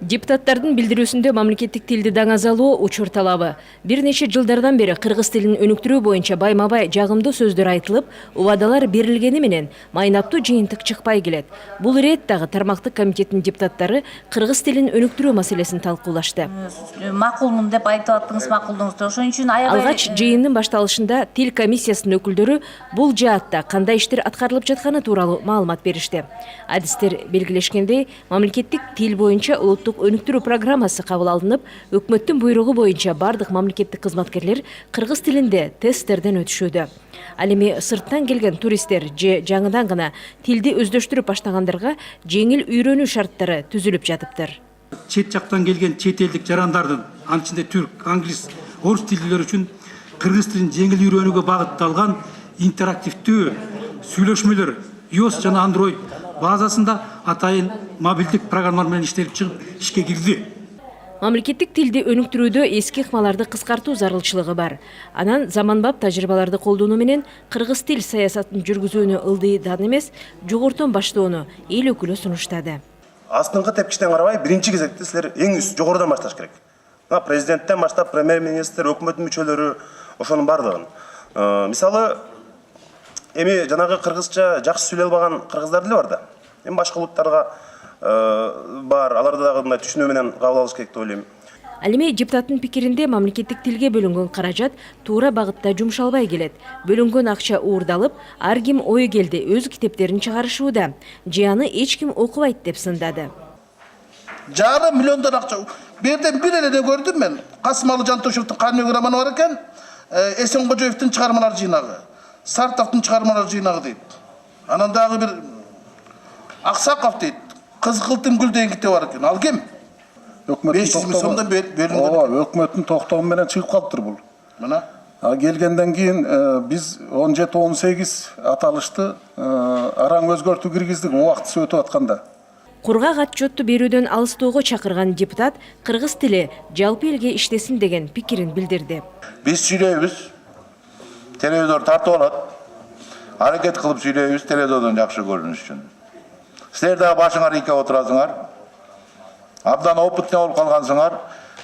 Депутаттардын билдирүүсүндө мамлекеттик тилди даңазалоо учур талабы. Бир нече жылдардан бери кыргыз тилин өнүктүрүү боюнча байма-бай жагымдуу сөздөр айтылып, убадалар берилгени менен майнаптуу жыйынтык чыкпай келет. Бул ирет дагы тармактык комитеттин депутаттары кыргыз тилин өнүктүрүү маселесин талкуулашты. Макулмун деп айтып аттыңыз, макулдуңуз. Ошон үчүн Алгач жыйындын башталышында тил комиссиясынын өкүлдөрү бул жаатта кандай иштер аткарылып жатканы тууралуу маалымат беришти. Адистер белгилешкендей, мамлекеттик тил боюнча улуттук өнүктүрүү программасы кабыл алынып, өкмөттүн буйругу боюнча бардык мамлекеттик кызматкерлер кыргыз тилинде тесттерден өтүшүүдө. Ал эми сырттан келген туристтер же жаңыдан гана тилди өздөштүрүп баштагандарга жеңил үйрөнүү шарттары түзүлүп жатыптыр. Чет жактан келген чет элдик жарандардын, анын ичинде түрк, англис, орус тилдүүлөр үчүн кыргыз тилин жеңил үйрөнүүгө багытталган интерактивдүү сүйлөшмөлөр iOS жана Android базасында атайын мобилдик программалар менен иштелип чыгып ишке кирди. Мамлекеттик тилди өнүктүрүүдө эски ыкмаларды кыскартуу зарылчылыгы бар. Анан заманбап тажрыйбаларды колдонуу менен кыргыз тил саясатын жүргүзүүнү ылдыйдан эмес, жогортон баштоону эл өкүлү сунуштады. Астыңкы тепкичтен карабай, биринчи кезекте силер эң жогорудан башташ керек. Президенттен баштап премьер-министр, өкмөттүн мүчөлөрү ошонун бардыгын. Мисалы, эми жанагы кыргызча жакшы сүйлөй албаган кыргыздар деле бар да. Эми башка улуттарга бар, аларды дагы мындай түшүнүү менен кабыл алыш керек деп ойлойм. Ал эми депутаттын пикиринде мамлекеттик тилге бөлүнгөн каражат туура багытта жумшалбай келет. Бөлүнгөн акча уурдалып, ар ким ой келди өз китептерин чыгарышууда. Жыяны эч ким окубайт деп сындады. Жарым миллиондон акча. Берден бир эле көрдүм мен. Касымалы Жантошевдун Кармек романы бар экен, Эсенкожоевдун чыгармалар жыйнагы, Сартовдун чыгармалар жыйнагы дейт. Анан дагы бир Аксаков дейт. Кызгылтым гүл деген китеп бар экен. Ал ким? Өкмөттүн токтому менен чыгып калыптыр бул. Мына. Келгенден кийин биз 17-18 аталышты араң өзгөртүү киргиздик убактысы өтүп атканда. Кургак отчетту берүүдөн алыстоого чакырган депутат кыргыз тили жалпы элге иштесин деген пикирин билдирди. Биз сүйлөйбүз, телевизор тартып алат, аракет кылып сүйлөйбүз телевизордон жакшы көрүнүш үчүн. Силер дагы башыңар ийке отурасыңар, абдан опытный болуп калгансыңар,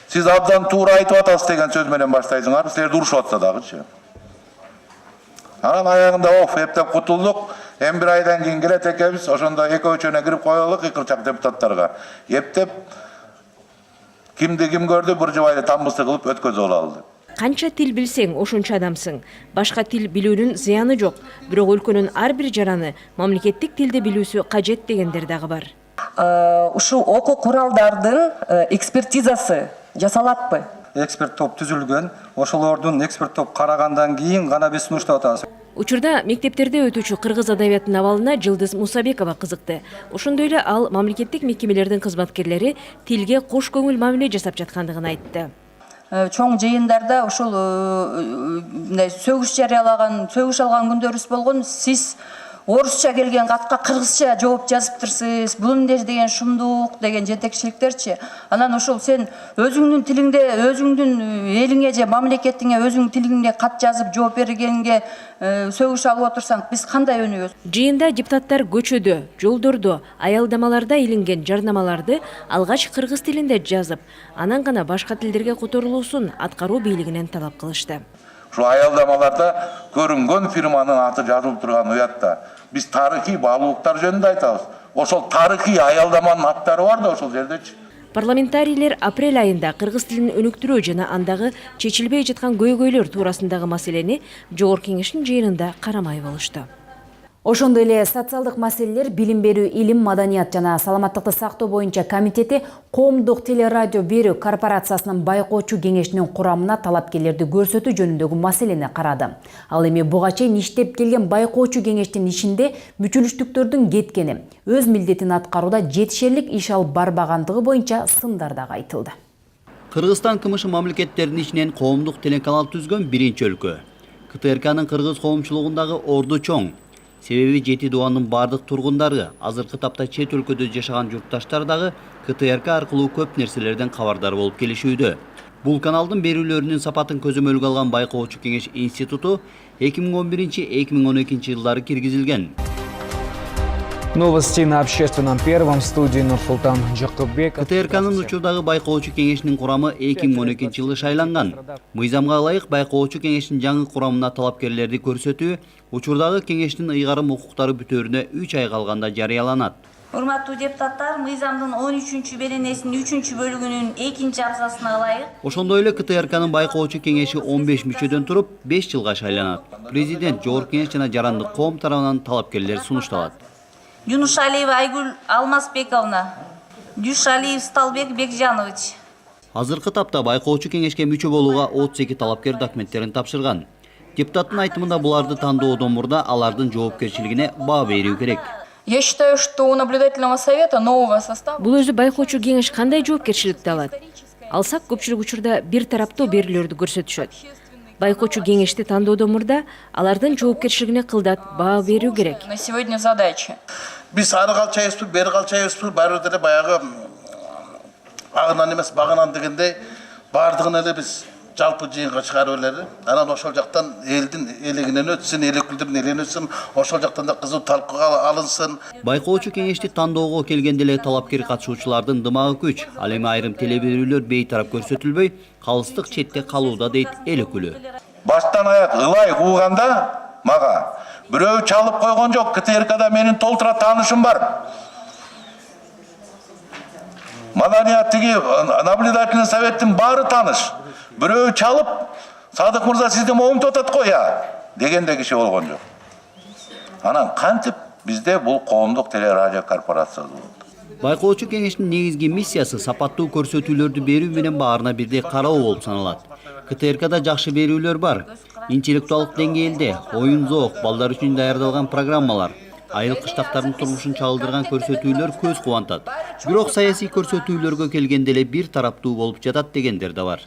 сиз абдан туура айтып атасыз деген сөз менен баштайсыңар, силер урушуп атса дагычы. Анан аягында эптеп кутулдук, эми бир айдан кийин келет экебиз, ошондо экөө-үчөөнө кирип коелук ыкырчак депутаттарга. Эптеп кимди ким көрдү, бир жубайды тамбысы кылып өткөзүп алалы. Канча тил билсең, ошончо адамсың. Башка тил билүүнүн зыяны жок. Бирок өлкөнүн ар бир жараны мамлекеттик тилди билүүсү кажет дегендер дагы бар. Ушул окуу куралдардын экспертизасы жасалатпы? Эксперт топ түзүлгөн, ошолордун эксперт топ карагандан кийин гана биз сунуштап атабыз. Учурда мектептерде өтүүчү кыргыз адабиятынын абалына Жылдыз Мусабекова кызыкты. Ошондой эле ал мамлекеттик мекемелердин кызматкерлери тилге кош көңүл мамиле жасап жаткандыгын айтты. Чоң жыйындарда ушул сөгүш жарыялаган, сөгүш алган күндөрүбүз болгон. Сиз орусча келген катка кыргызча жооп жазыптырсыз. Бул эмне деген шумдук деген жетекчиликтерчи. Анан ошол сен өзүңдүн тилиңде, өзүңдүн элиңе же мамлекетиңе өзүңдүн тилиңде кат жазып жооп бергенге сөгүш алып отурсаң, биз кандай өнүгөбүз? Жыйында депутаттар көчөдө, жолдордо, аялдамаларда илинген жарнамаларды алгач кыргыз тилинде жазып, анан гана башка тилдерге которулуусун аткаруу бийлигинен талап кылышты. Ушул аялдамаларда көрүнгөн фирманын аты жазылып турган уятта биз тарыхый баалуулуктар жөнүндө айтабыз. Ошол тарыхый аялдаманын аттары бар да ошол жердечи. Парламентарийлер апрель айында кыргыз тилин өнүктүрүү жана андагы чечилбей жаткан көйгөйлөр туурасындагы маселени Жогорку Кеңештин жыйынында карамай болушту. Ошондой эле социалдык маселелер, билим берүү, илим, маданият жана саламаттыкты сактоо боюнча комитети Коомдук телерадио берүү корпорациясынын байкоочу кеңешинин курамына талапкерлерди көрсөтүү жөнүндөгү маселени карады. Ал эми буга чейин иштеп келген байкоочу кеңештин ишинде мүчүлүштүктөрдүн кеткени, өз милдетин аткарууда жетишерлик иш алып барбагандыгы боюнча сындар дагы айтылды. Кыргызстан КМШ мамлекеттеринин ичинен коомдук телеканал түзгөн биринчи өлкө. КТРКнын кыргыз коомчулугундагы орду чоң. Себеби Жети Дубанын бардык тургундары, азыркы тапта чет өлкөдө жашаган журтташтар дагы КТРК аркылуу көп нерселерден кабардар болуп келишүүдө. Бул каналдын берүүлөрүнүн сапатын көзөмөлгө алган Байкоочу Кеңеш институту 2011-2012 жылдары киргизилген. Новости на общественном первом, в студии Нурсултан Жакыбеков. КТРКнын учурдагы байкоочу кеңешинин курамы 2012-жылы шайланган. Мыйзамга ылайык байкоочу кеңештин жаңы курамына талапкерлерди көрсөтүү учурдагы кеңештин ыйгарым укуктары бүтөөрүнө 3 ай калганда жарыяланат. Урматтуу депутаттар, мыйзамдын 13-беренесинин 3-бөлүгүнүн 2-абзасына ылайык. Ошондой эле КТРКнын байкоочу кеңеши 15 мүчөдөн туруп 5 жылга шайланат. Президент, Жогорку Кеңеш жана Жарандык коом тарабынан талапкерлер сунушталат. Юнушалиева Айгүл Алмазбековна, Дюшалиев Сталбек Бекжанович. Азыркы тапта байкоочу кеңешке мүчө болууга 32 талапкер документтерин тапшырган. Депутаттын айтымында буларды тандоодон мурда алардын жоопкерчилигине баа берүү керек. Я считаю, что у наблюдательного совета нового состава... Бул өзү байкоочу кеңеш кандай жоопкерчиликти алат? Алсак көпчүлүк учурда бир тараптуу берүүлөрдү көрсөтүшөт. Байкоочу кеңешти тандоодон мурда алардын жоопкерчилигине кылдат баа берүү керек. На сегодня задача. Биз ары калчайбызбы, бери калчайбызбы, баары деле баягы агынан эмес багынан дегендей баардыгын эле биз жалпы жыйынга чыгарып элели. Анан ошол жактан элдин элегинен өтсүн, эл өкүлдөрүнүн элегинен өтсүн, ошол жактан да кызуу талкууга алынсын. Байкоочу кеңешти тандоого келгенде эле талапкер катышуучулардын дымагы күч. Ал эми айрым телеберүүлөр бейтарап көрсөтүлбөй, калыстык четте калууда дейт эл өкүлү. Баштан аяк ылай кууганда мага бирөө чалып койгон жок. КТРКда менин толтура таанышым бар. Маданият тиги наблюдательный советтин баары тааныш. Бирөө чалып, Садык мырза сизди моомтуп атат го я дегенде киши болгон жок. Анан кантип бизде бул коомдук телерадио корпорациясы болот. Байкоочу кеңештин негизги миссиясы сапаттуу көрсөтүүлөрдү берүү менен баарына бирдей кароо болуп саналат. КТРКда жакшы берүүлөр бар. Интеллектуалдык деңгээлде оюн зоок, балдар үчүн даярдалган программалар, айыл кыштактардын турмушун чагылдырган көрсөтүүлөр көз кубантат. Бирок саясий көрсөтүүлөргө келгенде эле бир тараптуу болуп жатат дегендер да бар.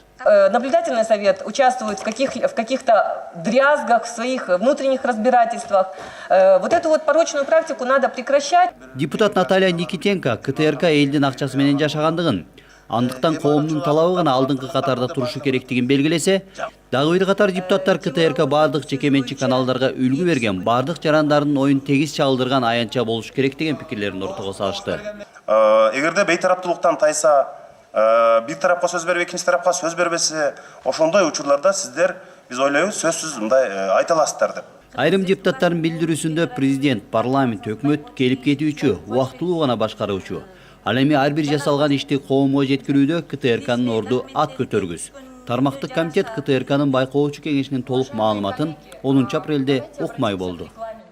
Наблюдательный совет участвует в каких-то дрязгах, в своих внутренних разбирательствах. Вот эту вот порочную практику надо прекращать. Депутат Наталья Никитенко КТРК элдин акчасы менен жашагандыгын, андыктан коомдун талабы гана алдыңкы катарда турушу керектигин белгилесе, дагы бир катар депутаттар КТРК бардык жекеменчик каналдарга үлгү берген, бардык жарандардын оюн тегиз чагылдырган аянтча болуш керек деген пикирлерин ортого салышты. Эгерде бейтараптуулуктан тайса, бир тарапка сөз берип, экинчи тарапка сөз бербесе, ошондой учурларда сиздер биз ойлойбуз сөзсүз мындай айта аласыздар деп. Айрым депутаттардын билдирүүсүндө президент, парламент, өкмөт келип кетүүчү, убактылуу гана башкаруучу. Ал эми ар бир жасалган ишти коомго жеткирүүдө КТРКнын орду ат көтөргүс. Тармактык комитет КТРКнын байкоочу кеңешинин толук маалыматын 10 апрелде укмай болду.